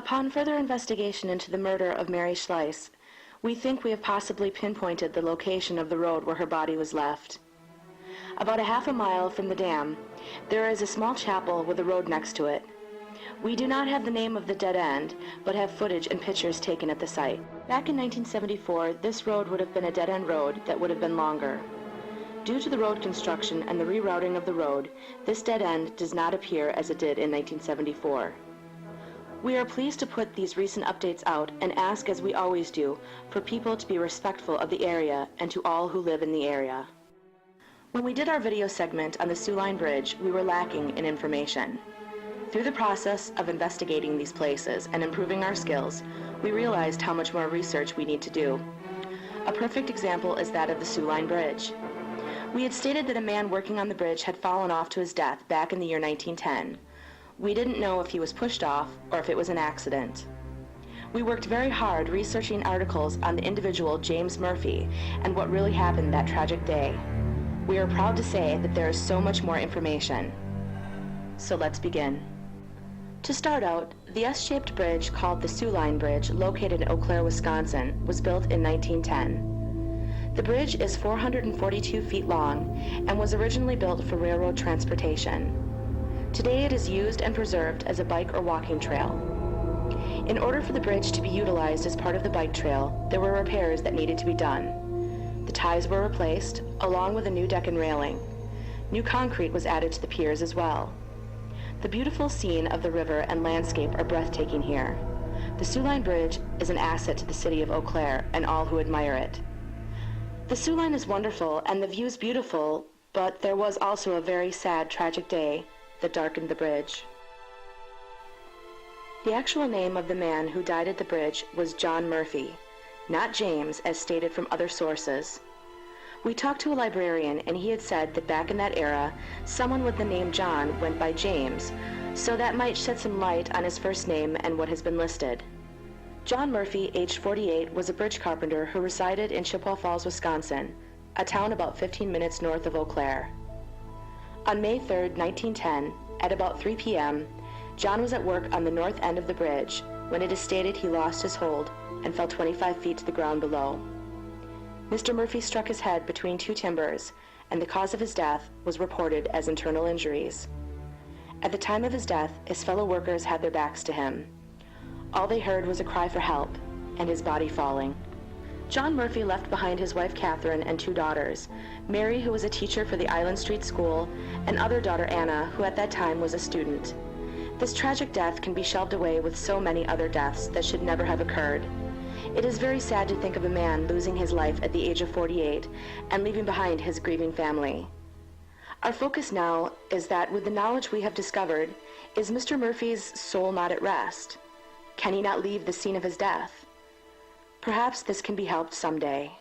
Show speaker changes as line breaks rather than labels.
Upon further investigation into the murder of Mary Schlais, we think we have possibly pinpointed the location of the road where her body was left. About a half a mile from the dam, there is a small chapel with a road next to it. We do not have the name of the dead end, but have footage and pictures taken at the site. Back in 1974, this road would have been a dead-end road that would have been longer. Due to the road construction and the rerouting of the road, this dead end does not appear as it did in 1974. We are pleased to put these recent updates out and ask, as we always do, for people to be respectful of the area and to all who live in the area. When we did our video segment on the Soo Line Bridge, we were lacking in information. Through the process of investigating these places and improving our skills, we realized how much more research we need to do. A perfect example is that of the Soo Line Bridge. We had stated that a man working on the bridge had fallen off to his death back in the year 1910. We didn't know if he was pushed off or if it was an accident. We worked very hard researching articles on the individual James Murphy and what really happened that tragic day. We are proud to say that there is so much more information. So let's begin. To start out, the S-shaped bridge called the Soo Line Bridge, located in Eau Claire, Wisconsin, was built in 1910. The bridge is 442 feet long and was originally built for railroad transportation. Today it is used and preserved as a bike or walking trail. In order for the bridge to be utilized as part of the bike trail, there were repairs that needed to be done. The ties were replaced, along with a new deck and railing. New concrete was added to the piers as well. The beautiful scene of the river and landscape are breathtaking here. The Soo Line Bridge is an asset to the city of Eau Claire and all who admire it. The Soo Line is wonderful and the views beautiful, but there was also a very sad, tragic day that darkened the bridge. The actual name of the man who died at the bridge was John Murphy, not James as stated from other sources. We talked to a librarian and he had said that back in that era, someone with the name John went by James, so that might shed some light on his first name and what has been listed. John Murphy, aged 48, was a bridge carpenter who resided in Chippewa Falls, Wisconsin, a town about 15 minutes north of Eau Claire. On May 3, 1910, at about 3 p.m., John was at work on the north end of the bridge when it is stated he lost his hold and fell 25 feet to the ground below. Mr. Murphy struck his head between two timbers, and the cause of his death was reported as internal injuries. At the time of his death, his fellow workers had their backs to him. All they heard was a cry for help and his body falling. John Murphy left behind his wife Catherine and two daughters, Mary, who was a teacher for the Island Street School, and other daughter Anna, who at that time was a student. This tragic death can be shelved away with so many other deaths that should never have occurred. It is very sad to think of a man losing his life at the age of 48 and leaving behind his grieving family. Our focus now is that with the knowledge we have discovered, is Mr. Murphy's soul not at rest? Can he not leave the scene of his death? Perhaps this can be helped someday.